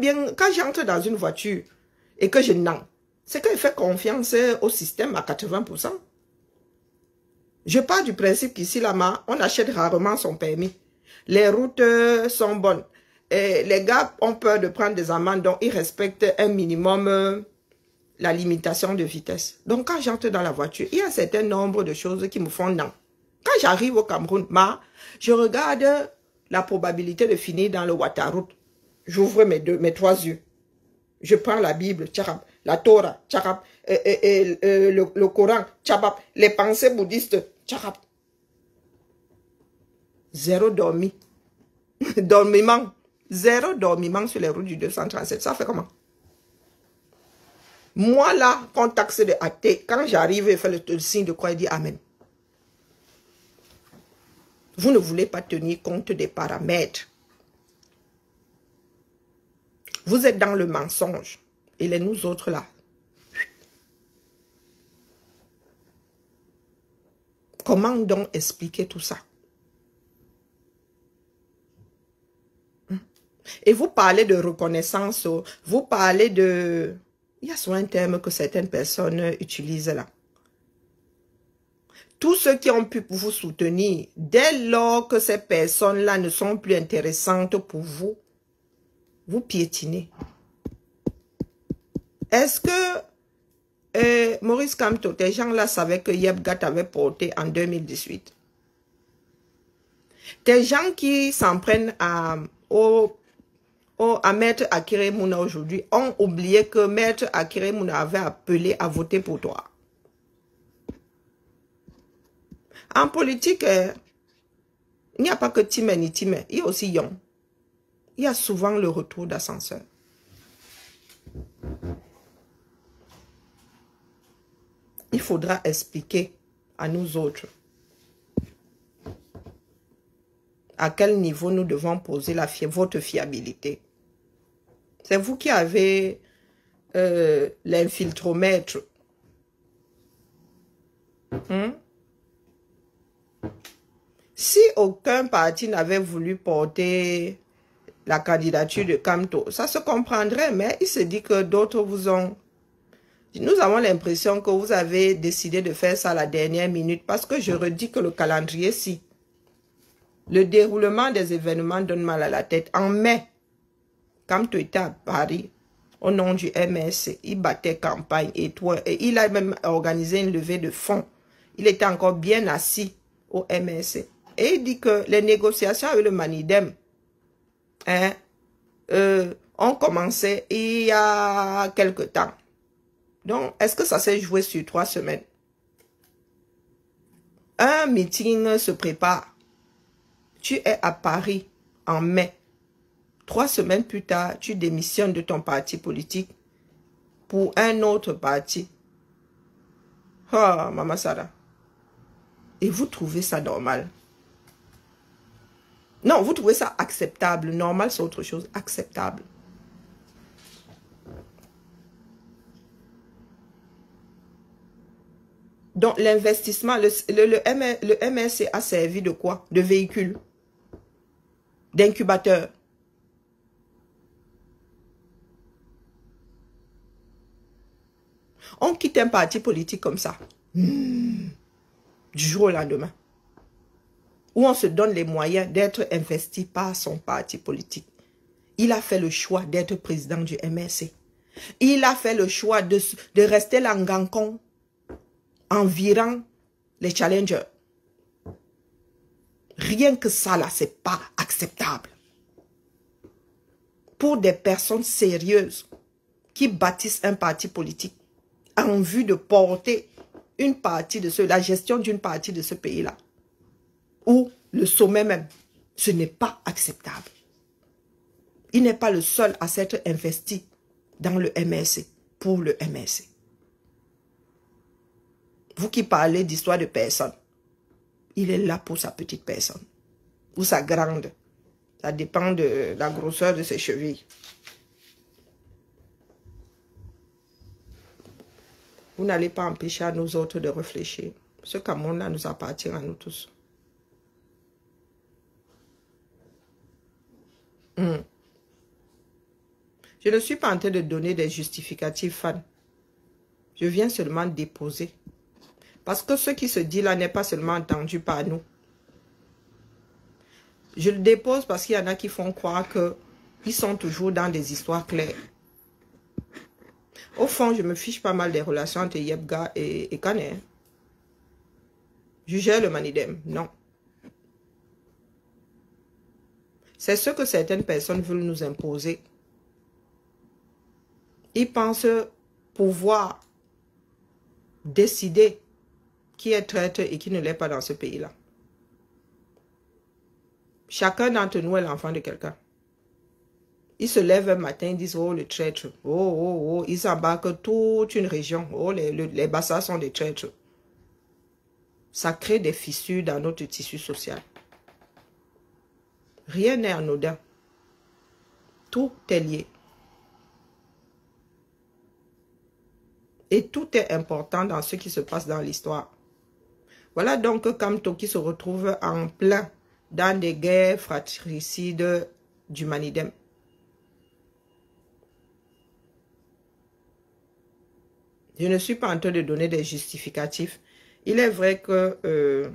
bien, quand j'entre dans une voiture et que je n'en, c'est que je fais confiance au système à 80%. Je pars du principe qu'ici, là-bas, on achète rarement son permis. Les routes sont bonnes. Et les gars ont peur de prendre des amendes, donc ils respectent un minimum la limitation de vitesse. Donc, quand j'entre dans la voiture, il y a un certain nombre de choses qui me font non. Quand j'arrive au Cameroun, je regarde la probabilité de finir dans le Ouattara. J'ouvre mes trois yeux. Je prends la Bible, tcharab, la Torah, tcharab, le Coran, tcharab, les pensées bouddhistes, tcharab. Zéro dormi. Dormiment. Zéro dormiment sur les routes du 237. Ça fait comment? Moi là, quand taxe de athée, quand j'arrive et fais le signe de croix, il dit Amen. Vous ne voulez pas tenir compte des paramètres. Vous êtes dans le mensonge. Et les nous autres là. Comment donc expliquer tout ça? Et vous parlez de reconnaissance, vous parlez de... Il y a souvent un terme que certaines personnes utilisent là. Tous ceux qui ont pu vous soutenir, dès lors que ces personnes-là ne sont plus intéressantes pour vous, vous piétinez. Est-ce que Maurice Kamto, tes gens-là savaient que Yebgat avait porté en 2018? Tes gens qui s'en prennent à Maître Akire Mouna aujourd'hui ont oublié que Maître Akire Mouna avait appelé à voter pour toi. En politique, il n'y a pas que Timé ni Timé, il y a aussi Yon. Il y a souvent le retour d'ascenseur. Il faudra expliquer à nous autres à quel niveau nous devons poser votre fiabilité. C'est vous qui avez l'infiltromètre. Si aucun parti n'avait voulu porter la candidature de Kamto, ça se comprendrait, mais il se dit que d'autres vous ont... Nous avons l'impression que vous avez décidé de faire ça à la dernière minute, parce que je redis que le calendrier, si le déroulement des événements donne mal à la tête. En mai, Kamto était à Paris, au nom du MSC, il battait campagne et il a même organisé une levée de fonds. Il était encore bien assis au MSC. Et il dit que les négociations avec le Manidem ont commencé il y a quelque temps. Donc, est-ce que ça s'est joué sur 3 semaines? Un meeting se prépare. Tu es à Paris en mai. 3 semaines plus tard, tu démissionnes de ton parti politique pour un autre parti. Oh, Maman Sarah. Et vous trouvez ça normal? Non, vous trouvez ça acceptable. Normal, c'est autre chose. Acceptable. Donc, l'investissement, le MSC a servi de quoi? De véhicule, d'incubateur. On quitte un parti politique comme ça, du jour au lendemain, où on se donne les moyens d'être investi par son parti politique. Il a fait le choix d'être président du MSC. Il a fait le choix de rester l'angancon envirant les challengers. Rien que ça, là, c'est pas acceptable. Pour des personnes sérieuses qui bâtissent un parti politique en vue de porter une partie de la gestion d'une partie de ce pays-là, ou le sommet même, ce n'est pas acceptable. Il n'est pas le seul à s'être investi dans le MSC, pour le MSC. Vous qui parlez d'histoire de personne, il est là pour sa petite personne, ou sa grande. Ça dépend de la grosseur de ses chevilles. Vous n'allez pas empêcher à nous autres de réfléchir. Ce Cameroun-là nous appartient à nous tous. Je ne suis pas en train de donner des justificatifs, Fan. Je viens seulement déposer. Parce que ce qui se dit là n'est pas seulement entendu par nous. Je le dépose parce qu'il y en a qui font croire qu'ils sont toujours dans des histoires claires. Au fond, je me fiche pas mal des relations entre Yebga et Kane. Je gère le Manidem, non. C'est ce que certaines personnes veulent nous imposer. Ils pensent pouvoir décider qui est traître et qui ne l'est pas dans ce pays-là. Chacun d'entre nous est l'enfant de quelqu'un. Ils se lèvent un matin, ils disent, oh, le traître. Oh, oh, oh. Ils embarquent toute une région. Oh, les Bassas sont des traîtres. Ça crée des fissures dans notre tissu social. Rien n'est anodin. Tout est lié. Et tout est important dans ce qui se passe dans l'histoire. Voilà donc Kamto qui se retrouve en plein dans des guerres fratricides du Manidem. Je ne suis pas en train de donner des justificatifs. Il est vrai que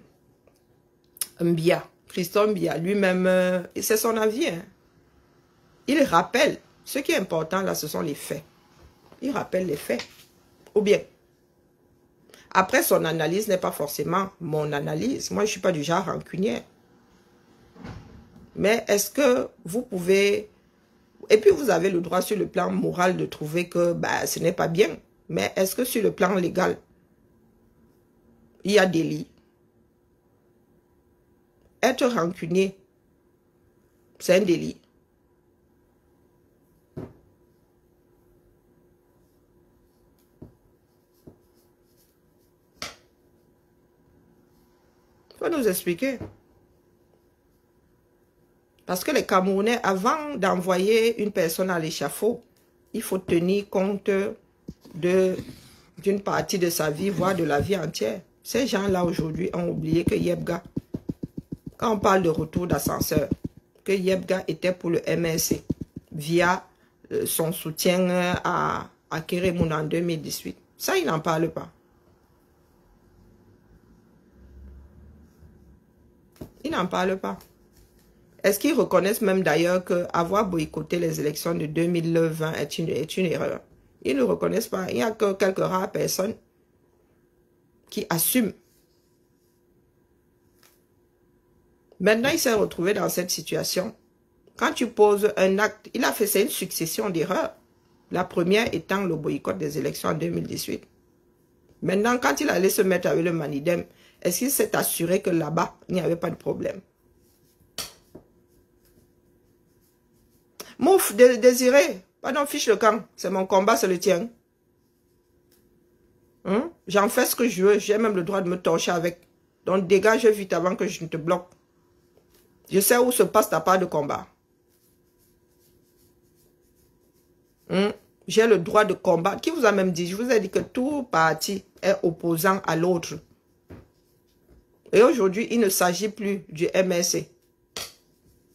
Mbia, Christophe Mbia, lui-même, c'est son avis. Hein. Il rappelle, ce qui est important là, ce sont les faits. Il rappelle les faits. Ou bien, après son analyse n'est pas forcément mon analyse. Moi, je ne suis pas du genre rancunier. Mais est-ce que vous pouvez... Et puis, vous avez le droit sur le plan moral de trouver que ce n'est pas bien. Mais est-ce que sur le plan légal, il y a délit? Être rancunier, c'est un délit. Il faut nous expliquer. Parce que les Camerounais, avant d'envoyer une personne à l'échafaud, il faut tenir compte d'une partie de sa vie, voire de la vie entière. Ces gens-là aujourd'hui ont oublié que Yebga, quand on parle de retour d'ascenseur, que Yebga était pour le MRC via son soutien à Kérémoun en 2018. Ça, il n'en parle pas. Ils n'en parlent pas. Est-ce qu'ils reconnaissent même d'ailleurs qu'avoir boycotté les élections de 2020 est une erreur? Ils ne reconnaissent pas. Il n'y a que quelques rares personnes qui assument. Maintenant, il s'est retrouvé dans cette situation. Quand tu poses un acte, il a fait, c'est une succession d'erreurs. La première étant le boycott des élections en 2018. Maintenant, quand il allait se mettre avec le Manidem, est-ce qu'il s'est assuré que là-bas, il n'y avait pas de problème? Mouf, Désiré, pardon, fiche le camp. C'est mon combat, c'est le tien. Hein? J'en fais ce que je veux. J'ai même le droit de me torcher avec. Donc dégage vite avant que je ne te bloque. Je sais où se passe ta part de combat. Hein? J'ai le droit de combattre. Qui vous a même dit? Je vous ai dit que tout parti est opposant à l'autre. Et aujourd'hui, il ne s'agit plus du MRC.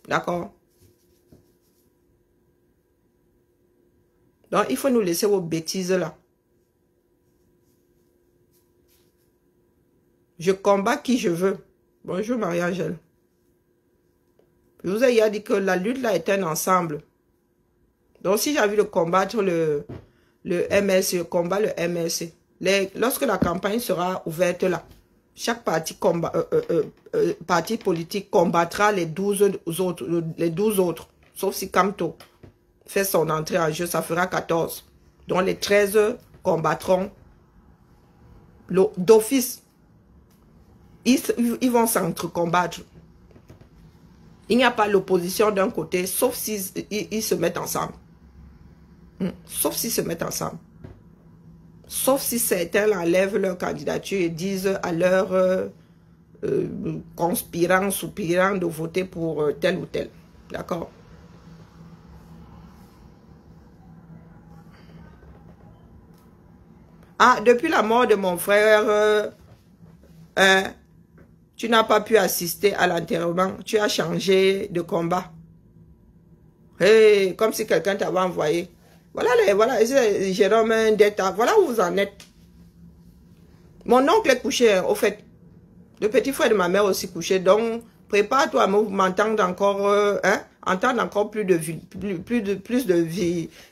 D'accord? Donc, il faut nous laisser vos bêtises là. Je combats qui je veux. Bonjour Marie-Angèle. Je vous ai dit que la lutte là est un ensemble. Donc, si j'ai envie de combattre le MRC, je combats le MRC. Lorsque la campagne sera ouverte là, chaque parti politique combattra les 12 autres. Sauf si Kamto fait son entrée en jeu, ça fera 14. Donc les 13 combattront d'office. Ils vont s'entre-combattre. Il n'y a pas l'opposition d'un côté, sauf s'ils se mettent ensemble. Sauf s'ils se mettent ensemble. Sauf si certains enlèvent leur candidature et disent à leurs conspirants, soupirants de voter pour tel ou tel. D'accord? Ah, depuis la mort de mon frère, tu n'as pas pu assister à l'enterrement. Tu as changé de combat. Hey, comme si quelqu'un t'avait envoyé. Voilà, Jérôme Ndeta, voilà où vous en êtes. Mon oncle est couché, au fait. Le petit frère de ma mère aussi couché, donc prépare-toi à m'entendre encore, entendre encore plus de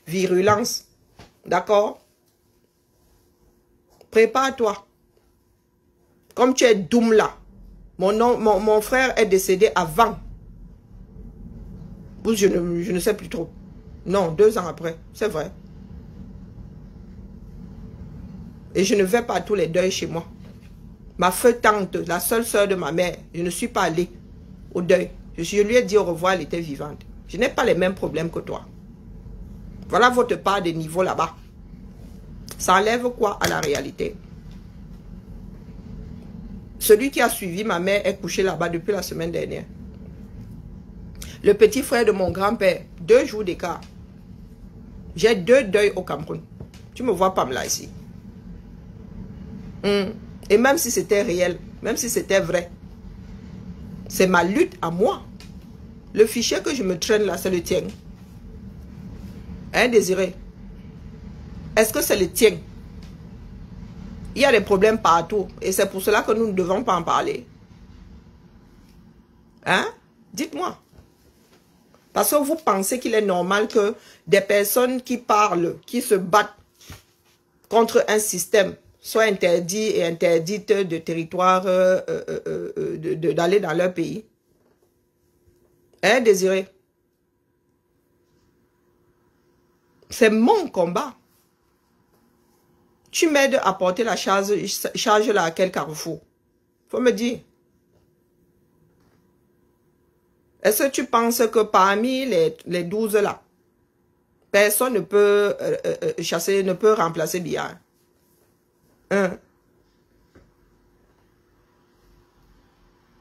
virulence. D'accord? Prépare-toi. Comme tu es doum là. Mon frère est décédé avant. Je ne sais plus trop. Non, 2 ans après. C'est vrai. Et je ne vais pas à tous les deuils chez moi. Ma tante, la seule sœur de ma mère, je ne suis pas allée au deuil. Je lui ai dit au revoir, elle était vivante. Je n'ai pas les mêmes problèmes que toi. Voilà votre part de niveau là-bas. Ça enlève quoi à la réalité? Celui qui a suivi ma mère est couché là-bas depuis la semaine dernière. Le petit frère de mon grand-père, 2 jours d'écart. J'ai 2 deuils au Cameroun. Tu me vois pas là ici. Et même si c'était réel, même si c'était vrai, c'est ma lutte à moi. Le fichier que je me traîne là, c'est le tien. Hein, Désiré? Est-ce que c'est le tien? Il y a des problèmes partout. Et c'est pour cela que nous ne devons pas en parler. Hein? Dites-moi. Parce que vous pensez qu'il est normal que des personnes qui parlent, qui se battent contre un système, soient interdits et interdites de territoire, d'aller dans leur pays. Hein, Désiré? C'est mon combat. Tu m'aides à porter la charge là à quel carrefour? Faut me dire. Est-ce que tu penses que parmi les 12 là, personne ne peut chasser, ne peut remplacer Biya?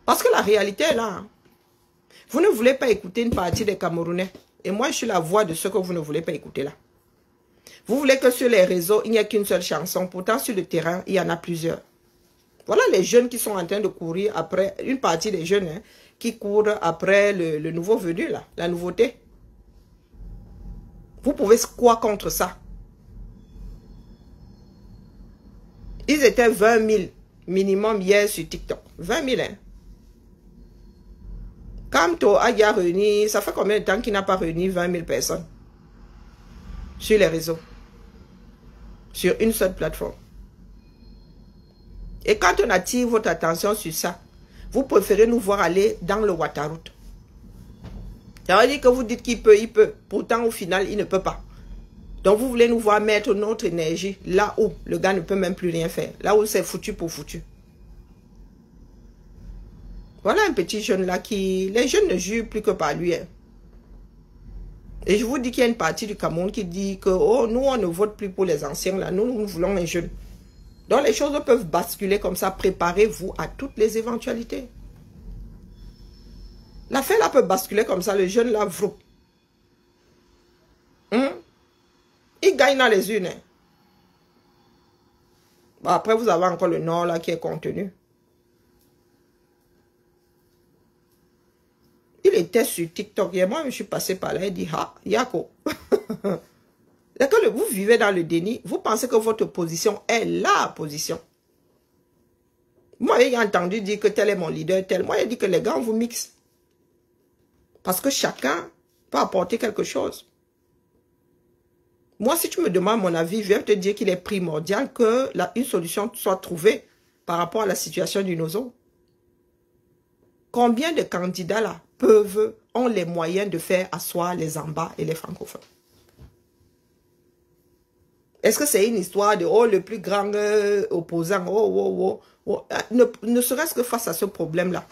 Parce que la réalité est là. Vous ne voulez pas écouter une partie des Camerounais. Et moi, je suis la voix de ceux que vous ne voulez pas écouter là. Vous voulez que sur les réseaux, il n'y a qu'une seule chanson. Pourtant, sur le terrain, il y en a plusieurs. Voilà les jeunes qui sont en train de courir après, une partie des jeunes qui courent après le nouveau venu là, la nouveauté. Vous pouvez quoi contre ça? Ils étaient 20 000 minimum hier sur TikTok. 20 000, hein. Kamto a réuni, ça fait combien de temps qu'il n'a pas réuni 20 000 personnes sur les réseaux? Sur une seule plateforme. Et quand on attire votre attention sur ça, vous préférez nous voir aller dans le Ouattaraout. Ça veut dire que vous dites qu'il peut, il peut. Pourtant, au final, il ne peut pas. Donc, vous voulez nous voir mettre notre énergie là où le gars ne peut même plus rien faire. Là où c'est foutu pour foutu. Voilà un petit jeune là qui... Les jeunes ne jurent plus que par lui. Hein. Et je vous dis qu'il y a une partie du Cameroun qui dit que oh, nous, on ne vote plus pour les anciens. Là. Nous voulons les jeunes. Donc, les choses peuvent basculer comme ça. Préparez-vous à toutes les éventualités. L'affaire là peut basculer comme ça. Le jeune là, vrou. Il gagne dans les urnes. Hein. Bon, après, vous avez encore le Nord là qui est contenu. Il était sur TikTok. Et moi, je suis passé par là et dit, ah, Yako. Quand vous vivez dans le déni, vous pensez que votre position est la position. Moi, j'ai entendu dire que tel est mon leader, tel. Moi, j'ai dit que les gars, on vous mixe. Parce que chacun peut apporter quelque chose. Moi, si tu me demandes mon avis, je vais te dire qu'il est primordial que une solution soit trouvée par rapport à la situation du Nozo. Combien de candidats là ont les moyens de faire asseoir les Amba et les francophones? Est-ce que c'est une histoire de oh, le plus grand opposant, ne serait-ce que face à ce problème-là?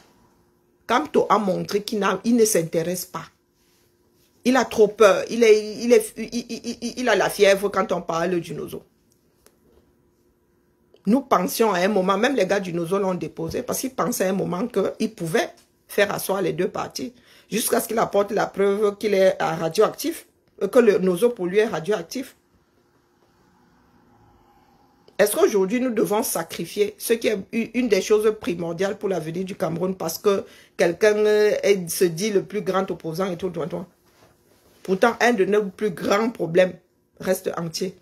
Kamto a montré qu'il ne s'intéresse pas. Il a trop peur. Il a la fièvre quand on parle du Nozo. Nous pensions à un moment, même les gars du Nozo l'ont déposé, parce qu'ils pensaient à un moment qu'ils pouvaient faire asseoir les deux parties, jusqu'à ce qu'il apporte la preuve qu'il est radioactif, que le Nozo pour lui est radioactif. Est-ce qu'aujourd'hui, nous devons sacrifier ce qui est une des choses primordiales pour l'avenir du Cameroun parce que quelqu'un se dit le plus grand opposant et tout. Pourtant, un de nos plus grands problèmes, reste entier.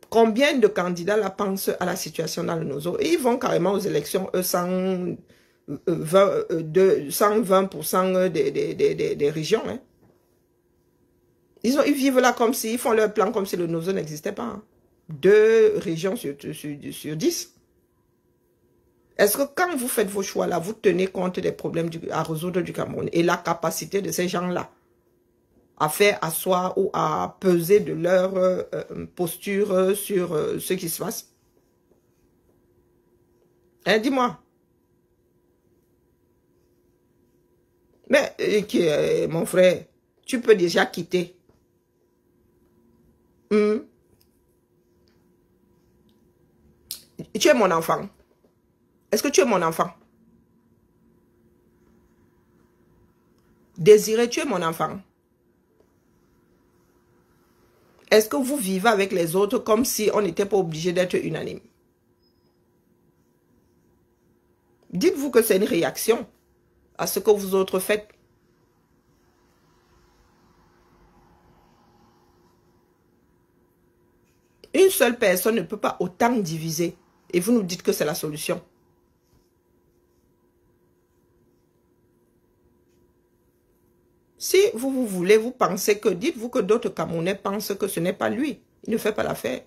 Combien de candidats là pensent à la situation dans le Nozo? Et ils vont carrément aux élections, eux, 120% des régions. Hein. Ils vivent là comme si, ils font leur plan comme si le Nozo n'existait pas. Hein. 2 régions sur 10. Est-ce que quand vous faites vos choix là, vous tenez compte des problèmes à résoudre du Cameroun et la capacité de ces gens-là à faire asseoir ou à peser de leur posture sur ce qui se passe? Hein, dis-moi. Mais mon frère, tu peux déjà quitter. Tu es mon enfant. Est-ce que tu es mon enfant? Désiré, tu es mon enfant. Est-ce que vous vivez avec les autres comme si on n'était pas obligé d'être unanime? Dites-vous que c'est une réaction à ce que vous autres faites. Une seule personne ne peut pas autant diviser. Et vous nous dites que c'est la solution. Si vous voulez, vous pensez que, dites-vous que d'autres Camerounais pensent que ce n'est pas lui. Il ne fait pas l'affaire.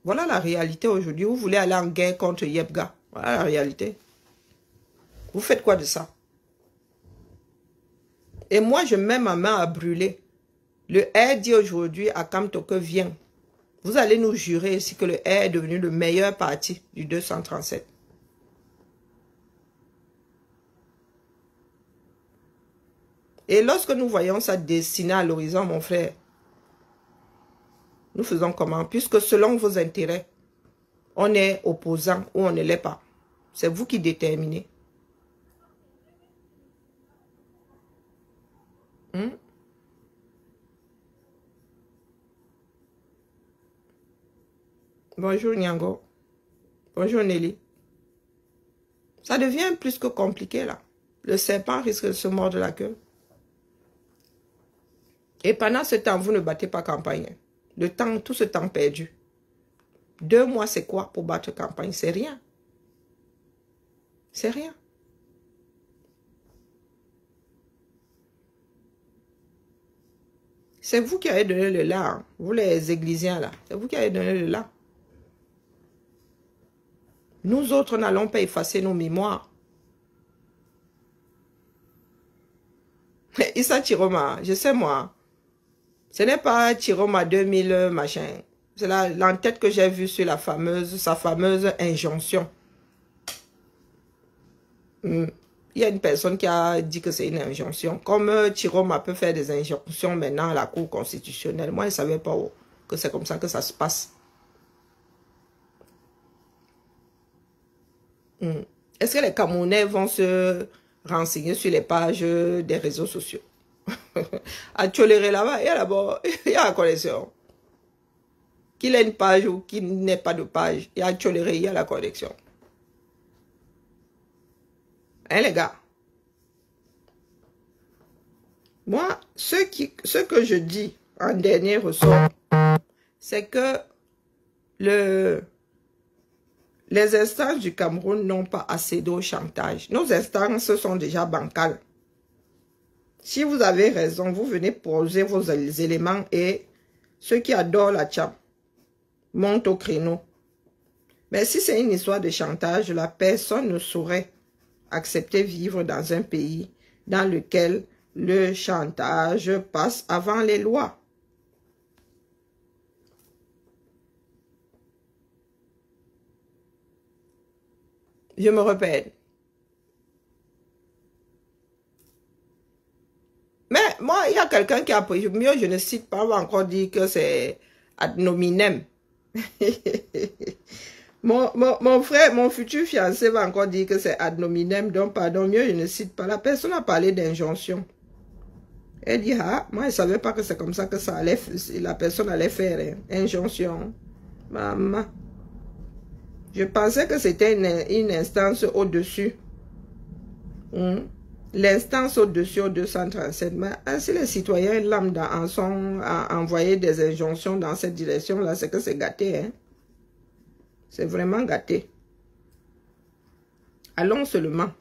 Voilà la réalité aujourd'hui. Vous voulez aller en guerre contre Yebga. Voilà la réalité. Vous faites quoi de ça? Et moi, je mets ma main à brûler. Le R dit aujourd'hui à Kamtoke, viens. Vous allez nous jurer ici que le R est devenu le meilleur parti du 237. Et lorsque nous voyons ça dessiner à l'horizon, mon frère, nous faisons comment? Puisque selon vos intérêts, on est opposant ou on ne l'est pas. C'est vous qui déterminez. Bonjour Nyango. Bonjour Nelly. Ça devient plus que compliqué là. Le serpent risque de se mordre la queue. Et pendant ce temps, vous ne battez pas campagne. Le temps, tout ce temps perdu. 2 mois, c'est quoi pour battre campagne? C'est rien. C'est rien. C'est vous qui avez donné le là. Hein. Vous les églisiens là. C'est vous qui avez donné le là. Nous autres n'allons pas effacer nos mémoires. Issa Chiroma, je sais moi. Ce n'est pas Chiroma 2000 machin. C'est l'entête que j'ai vue sur sa fameuse injonction. Il y a une personne qui a dit que c'est une injonction. Comme Chiroma peut faire des injonctions maintenant à la Cour constitutionnelle. Moi, je ne savais pas que c'est comme ça que ça se passe. Est-ce que les Camerounais vont se renseigner sur les pages des réseaux sociaux? À tolérer là-bas, il y a d'abord, il y a la connexion. Qu'il ait une page ou qu'il n'ait pas de page, il y a tolérer, il y a la connexion. Hein les gars? Moi, ce que je dis en dernier ressort, c'est que les instances du Cameroun n'ont pas assez au chantage. Nos instances sont déjà bancales. Si vous avez raison, vous venez poser vos éléments et ceux qui adorent la tcham montent au créneau. Mais si c'est une histoire de chantage, la personne ne saurait accepter vivre dans un pays dans lequel le chantage passe avant les lois. Je me répète. Mais moi, il y a quelqu'un qui a pris, mieux je ne cite pas, on va encore dire que c'est ad nominem. Mon frère, mon futur fiancé va encore dire que c'est ad nominem, donc pardon, mieux je ne cite pas. La personne a parlé d'injonction. Elle dit, ah, moi je ne savais pas que c'est comme ça que ça allait, la personne allait faire, hein. Injonction. Maman. Je pensais que c'était une instance au-dessus. L'instance au-dessus au 237. Mais ainsi les citoyens lambda en sont à envoyer des injonctions dans cette direction-là, c'est que c'est gâté. Hein? C'est vraiment gâté. Allons seulement.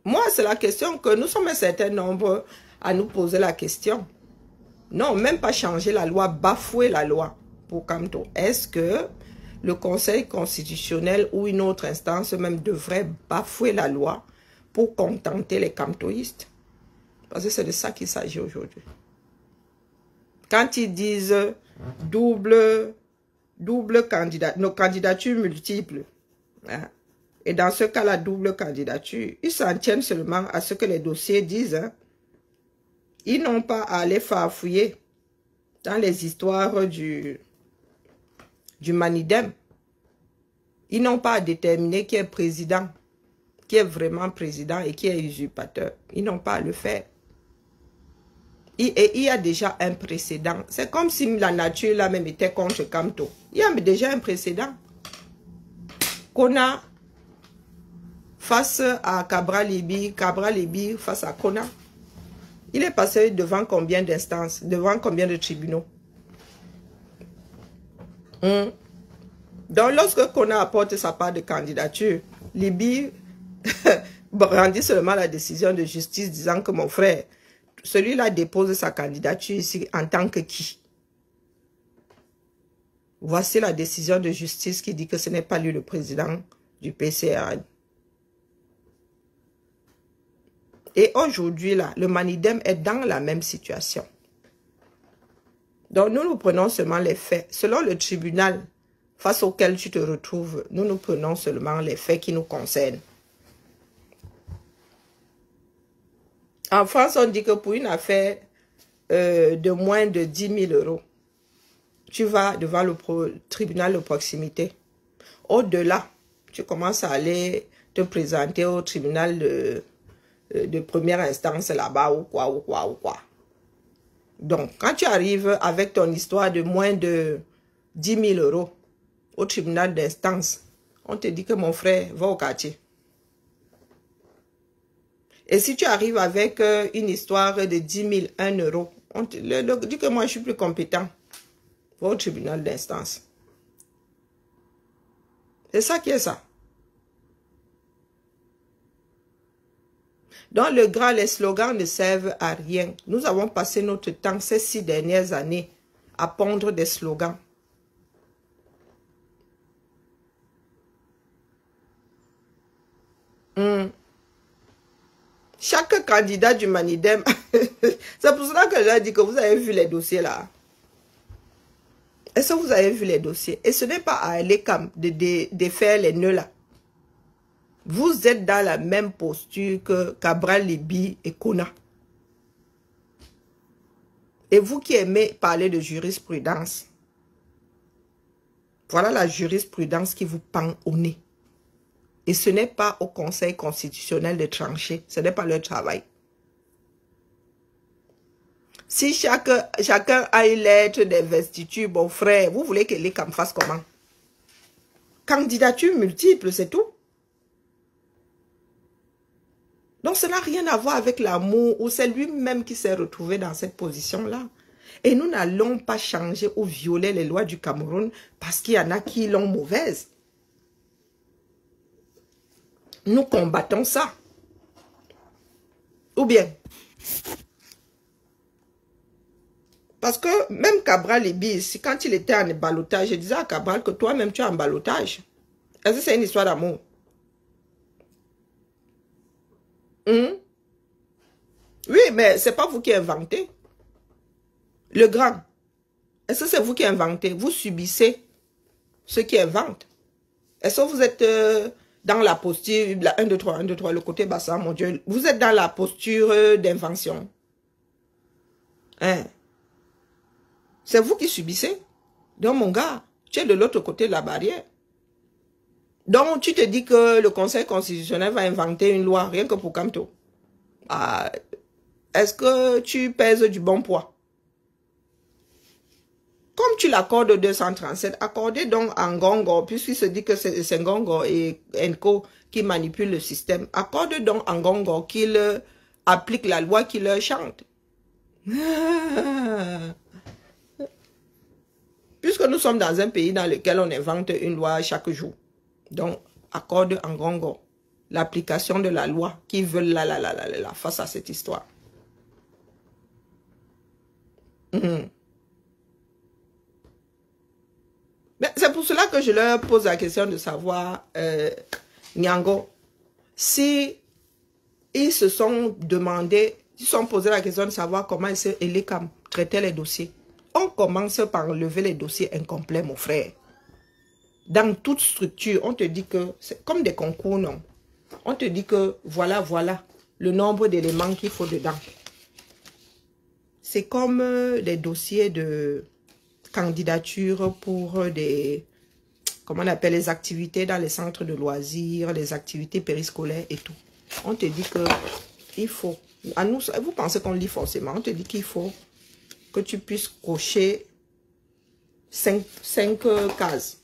Moi, c'est la question que nous sommes un certain nombre à nous poser la question. Non, même pas changer la loi, bafouer la loi pour Kamto. Est-ce que le Conseil constitutionnel ou une autre instance même devrait bafouer la loi pour contenter les kamtoïstes? Parce que c'est de ça qu'il s'agit aujourd'hui. Quand ils disent double candidat, nos candidatures multiples, hein, et dans ce cas, la double candidature, ils s'en tiennent seulement à ce que les dossiers disent. Hein. Ils n'ont pas à aller farfouiller dans les histoires du Manidem. Ils n'ont pas à déterminer qui est président, qui est vraiment président et qui est usurpateur. Ils n'ont pas à le faire. Et il y a déjà un précédent. C'est comme si la nature là-même était contre Kamto. Il y a déjà un précédent. Kona face à Cabral Libi face à Kona. Il est passé devant combien d'instances, devant combien de tribunaux? Donc, lorsque Kona apporte sa part de candidature, Libi rendit seulement la décision de justice disant que mon frère, celui-là dépose sa candidature ici en tant que qui? Voici la décision de justice qui dit que ce n'est pas lui le président du PCRN. Et aujourd'hui, là, le Manidem est dans la même situation. Donc, nous prenons seulement les faits. Selon le tribunal face auquel tu te retrouves, nous prenons seulement les faits qui nous concernent. En France, on dit que pour une affaire de moins de 10 000 euros, tu vas devant le tribunal de proximité. Au-delà, tu commences à aller te présenter au tribunal de première instance là-bas ou quoi. Donc, quand tu arrives avec ton histoire de moins de 10 000 euros au tribunal d'instance, on te dit que mon frère va au quartier. Et si tu arrives avec une histoire de 10 001 euros, on te dit que moi je suis plus compétent, va au tribunal d'instance. C'est ça qui est ça. Dans le grand, les slogans ne servent à rien. Nous avons passé notre temps ces 6 dernières années à pondre des slogans. Chaque candidat du Manidem, c'est pour cela que j'ai dit que vous avez vu les dossiers là. Est-ce que vous avez vu les dossiers? Et ce n'est pas à aller comme de faire les nœuds là. Vous êtes dans la même posture que Cabral Libi et Kona. Et vous qui aimez parler de jurisprudence, voilà la jurisprudence qui vous pend au nez. Et ce n'est pas au Conseil constitutionnel de trancher. Ce n'est pas leur travail. Si chacun a une lettre d'investiture, bon frère, vous voulez que les CAM fassent comment? Candidature multiple, c'est tout. Donc, ça n'a rien à voir avec l'amour ou c'est lui-même qui s'est retrouvé dans cette position-là. Et nous n'allons pas changer ou violer les lois du Cameroun parce qu'il y en a qui l'ont mauvaise. Nous combattons ça. Ou bien, parce que même Cabral Libi, quand il était en ballottage, je disais à Cabral que toi-même tu es en ballottage. Est-ce que c'est une histoire d'amour? Oui, mais c'est pas vous qui inventez. Le grand, est-ce que c'est vous qui inventez? Vous subissez ceux qui inventent. Est-ce que vous êtes dans la posture, 1, 2, 3, 1, 2, 3, le côté bassin, mon Dieu, vous êtes dans la posture d'invention? Hein? C'est vous qui subissez. Donc, mon gars, tu es de l'autre côté de la barrière. Donc, tu te dis que le Conseil constitutionnel va inventer une loi rien que pour Kamto. Est-ce que tu pèses du bon poids? Comme tu l'accordes 237, accordez donc à Ngongo, puisqu'il se dit que c'est Ngongo et Enco qui manipulent le système. Accorde donc à Ngongo qu'il applique la loi qui leur chante. Puisque nous sommes dans un pays dans lequel on invente une loi chaque jour. Donc, accorde à Ngongo l'application de la loi qui veulent la face à cette histoire. C'est pour cela que je leur pose la question de savoir, Nyango, si ils se sont demandé, ils se sont posé la question de savoir comment Elekam traitait les dossiers. On commence par lever les dossiers incomplets, mon frère. Dans toute structure, on te dit que c'est comme des concours, non? On te dit que voilà le nombre d'éléments qu'il faut dedans. C'est comme des dossiers de candidature pour des, comment on appelle, les activités dans les centres de loisirs, les activités périscolaires et tout. On te dit que il faut, à nous, vous pensez qu'on lit forcément, on te dit qu'il faut que tu puisses cocher 5 cases.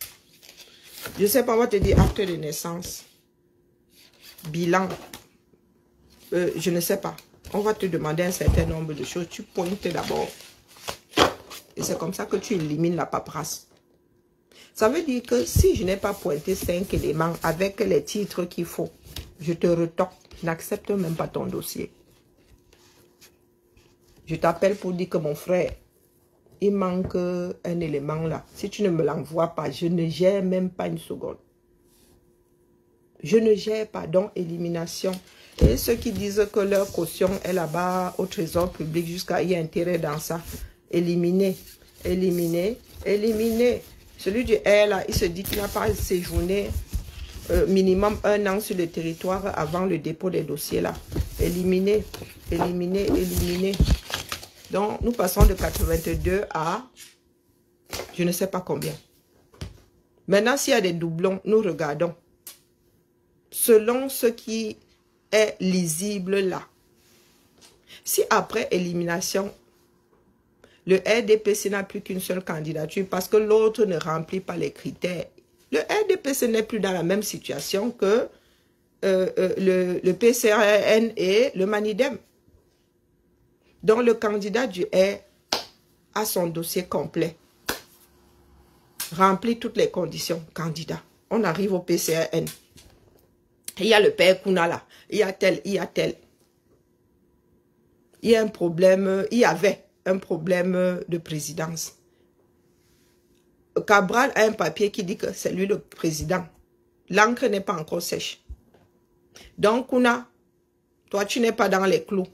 Je ne sais pas, on va te dire acte de naissance, bilan, je ne sais pas. On va te demander un certain nombre de choses. Tu pointes d'abord. Et c'est comme ça que tu élimines la paperasse. Ça veut dire que si je n'ai pas pointé 5 éléments avec les titres qu'il faut, je te retorque. Je n'accepte même pas ton dossier. Je t'appelle pour dire que mon frère, il manque un élément là. Si tu ne me l'envoies pas, je ne gère même pas une seconde. Je ne gère pas, donc élimination. Et ceux qui disent que leur caution est là-bas au trésor public jusqu'à y intérêt dans ça, éliminer, éliminer, éliminer. Celui du R là, il se dit qu'il n'a pas séjourné minimum 1 an sur le territoire avant le dépôt des dossiers là. Éliminer, éliminer, éliminer. Donc nous passons de 82 à je ne sais pas combien. Maintenant, s'il y a des doublons, nous regardons. Selon ce qui est lisible là. Si après élimination, le RDPC n'a plus qu'une seule candidature parce que l'autre ne remplit pas les critères, le RDPC n'est plus dans la même situation que le PCRN et le Manidem. Donc le candidat du R a son dossier complet, remplit toutes les conditions, candidat. On arrive au PCRN. Il y a le père Kuna là, il y a tel, il y a tel. Il y a un problème, il y avait un problème de présidence. Cabral a un papier qui dit que c'est lui le président. L'encre n'est pas encore sèche. Donc Kuna, toi tu n'es pas dans les clous.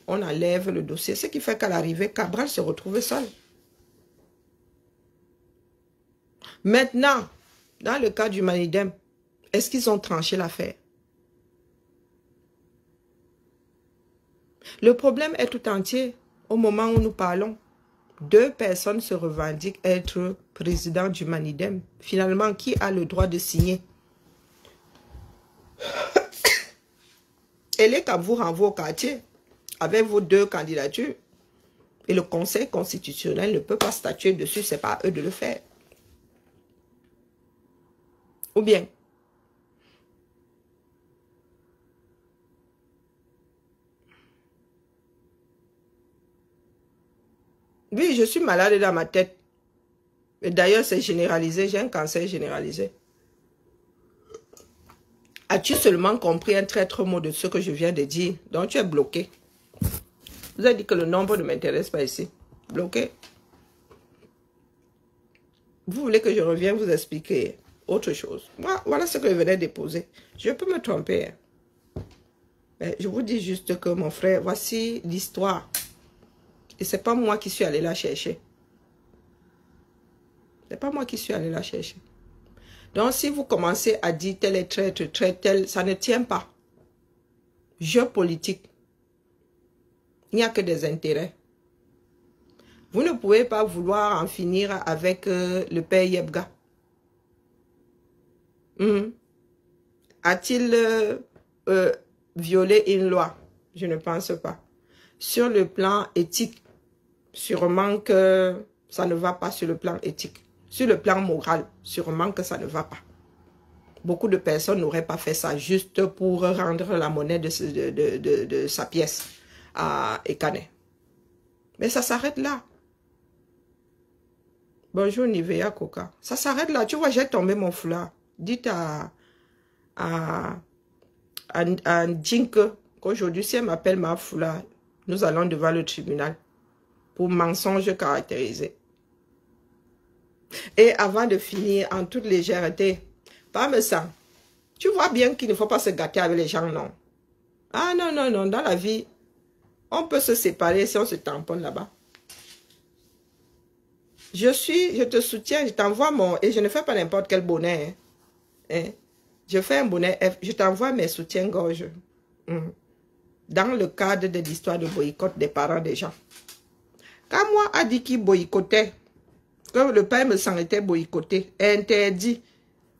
On enlève le dossier, ce qui fait qu'à l'arrivée, Cabral se retrouve seul. Maintenant, dans le cas du Manidem, est-ce qu'ils ont tranché l'affaire? Le problème est tout entier. Au moment où nous parlons, 2 personnes se revendiquent être président du Manidem. Finalement, qui a le droit de signer? Et les cas vous renvoient au quartier avec vos 2 candidatures. Et le Conseil constitutionnel ne peut pas statuer dessus, ce n'est pas à eux de le faire. Ou bien, oui, je suis malade dans ma tête. Et d'ailleurs, c'est généralisé. J'ai un cancer généralisé. As-tu seulement compris un traître mot de ce que je viens de dire? Donc, tu es bloqué. Vous avez dit que le nombre ne m'intéresse pas ici. Bloqué. Vous voulez que je revienne vous expliquer autre chose? Moi, voilà ce que je venais déposer. Je peux me tromper. Mais je vous dis juste que, mon frère, voici l'histoire. Et ce n'est pas moi qui suis allé la chercher. Ce n'est pas moi qui suis allé la chercher. Donc, si vous commencez à dire tel est traître, tel, ça ne tient pas. Jeu politique. Il n'y a que des intérêts. Vous ne pouvez pas vouloir en finir avec le père Yebga. A-t-il violé une loi? Je ne pense pas. Sur le plan éthique, sûrement que Ça ne va pas sur le plan éthique. Sur le plan moral, sûrement que ça ne va pas. Beaucoup de personnes n'auraient pas fait ça juste pour rendre la monnaie de sa pièce à Ekane. Mais ça s'arrête là. Bonjour Nivea Coca. Ça s'arrête là. Tu vois, j'ai tombé mon foulard. Dites à Djink qu'aujourd'hui, si elle m'appelle ma foulard, nous allons devant le tribunal pour mensonge caractérisé. Et avant de finir, en toute légèreté, pas me sang. Tu vois bien qu'il ne faut pas se gâter avec les gens, non? Ah non, non, non, dans la vie, on peut se séparer si on se tamponne là-bas. Je te soutiens, je t'envoie mon... Et je ne fais pas n'importe quel bonnet. Hein. Je fais un bonnet F, je t'envoie mes soutiens-gorge. Dans le cadre de l'histoire de boycott des parents des gens. Quand moi a dit qu'il boycottait, que le père me s'en était boycotté, interdit.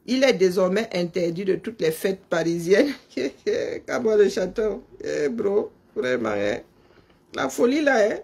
Il est désormais interdit de toutes les fêtes parisiennes. Comme le château. Bro, vraiment, hein. La folie là, hein.